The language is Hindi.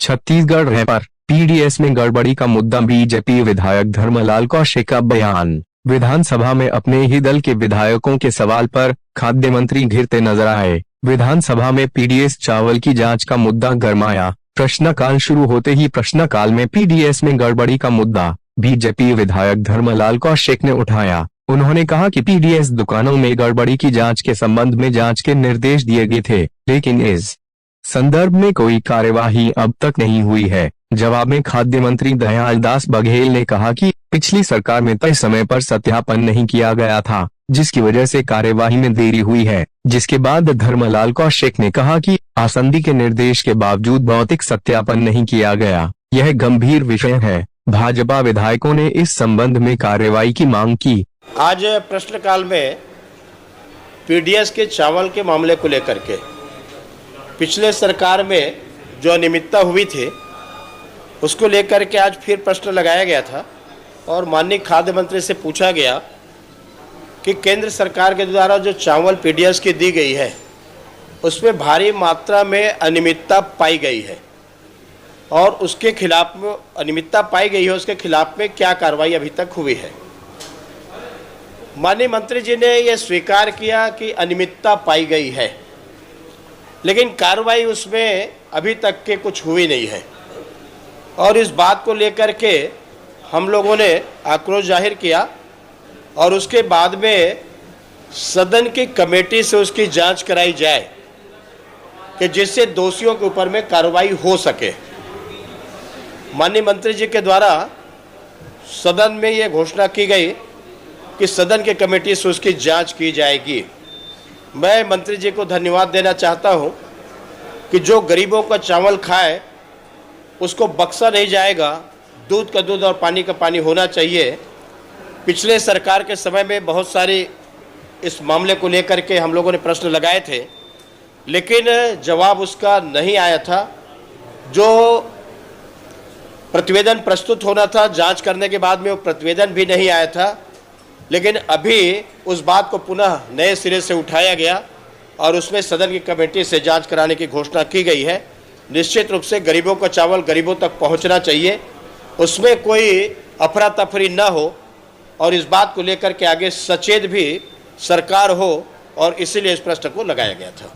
छत्तीसगढ़ रेपर पीडीएस में गड़बड़ी का मुद्दा। बीजेपी विधायक धर्मलाल कौशिक का बयान। विधानसभा में अपने ही दल के विधायकों के सवाल पर खाद्य मंत्री घिरते नजर आए। विधानसभा में पीडीएस चावल की जांच का मुद्दा गरमाया। प्रश्नकाल शुरू होते ही प्रश्नकाल में पीडीएस में गड़बड़ी का मुद्दा बीजेपी विधायक धर्मलाल कौशिक ने उठाया। उन्होंने कहा कि पीडीएस दुकानों में गड़बड़ी की जांच के संबंध में जांच के निर्देश दिए गए थे, लेकिन इस संदर्भ में कोई कार्यवाही अब तक नहीं हुई है। जवाब में खाद्य मंत्री दयालदास बघेल ने कहा कि पिछली सरकार में तय समय पर सत्यापन नहीं किया गया था, जिसकी वजह से कार्यवाही में देरी हुई है। जिसके बाद धर्मलाल कौशिक ने कहा कि आसंदी के निर्देश के बावजूद भौतिक सत्यापन नहीं किया गया। यह गंभीर विषय है। भाजपा विधायकों ने इस संबंध में कार्रवाई की मांग की। आज प्रश्नकाल में पीडीएस के चावल के मामले को लेकर के पिछले सरकार में जो अनियमितता हुई थी उसको लेकर के आज फिर प्रश्न लगाया गया था और माननीय खाद्य मंत्री से पूछा गया कि केंद्र सरकार के द्वारा जो चावल पीडीएस की दी गई है उसमें भारी मात्रा में अनियमितता पाई गई है और उसके खिलाफ में अनियमितता पाई गई है, उसके खिलाफ में क्या कार्रवाई अभी तक हुई है। माननीय मंत्री जी ने यह स्वीकार किया कि अनियमितता पाई गई है, लेकिन कार्रवाई उसमें अभी तक के कुछ हुई नहीं है और इस बात को लेकर के हम लोगों ने आक्रोश जाहिर किया और उसके बाद में सदन की कमेटी से उसकी जांच कराई जाए कि जिससे दोषियों के ऊपर में कार्रवाई हो सके। माननीय मंत्री जी के द्वारा सदन में ये घोषणा की गई कि सदन की कमेटी से उसकी जांच की जाएगी। मैं मंत्री जी को धन्यवाद देना चाहता हूं कि जो गरीबों का चावल खाए उसको बख्शा नहीं जाएगा, दूध का दूध और पानी का पानी होना चाहिए। पिछले सरकार के समय में बहुत सारी इस मामले को लेकर के हम लोगों ने प्रश्न लगाए थे, लेकिन जवाब उसका नहीं आया था। जो प्रतिवेदन प्रस्तुत होना था जांच करने के बाद में वो प्रतिवेदन भी नहीं आया था, लेकिन अभी उस बात को पुनः नए सिरे से उठाया गया और उसमें सदन की कमेटी से जांच कराने की घोषणा की गई है। निश्चित रूप से गरीबों का चावल गरीबों तक पहुंचना चाहिए, उसमें कोई अफरा तफरी न हो और इस बात को लेकर के आगे सचेत भी सरकार हो, और इसीलिए इस प्रश्न को लगाया गया था।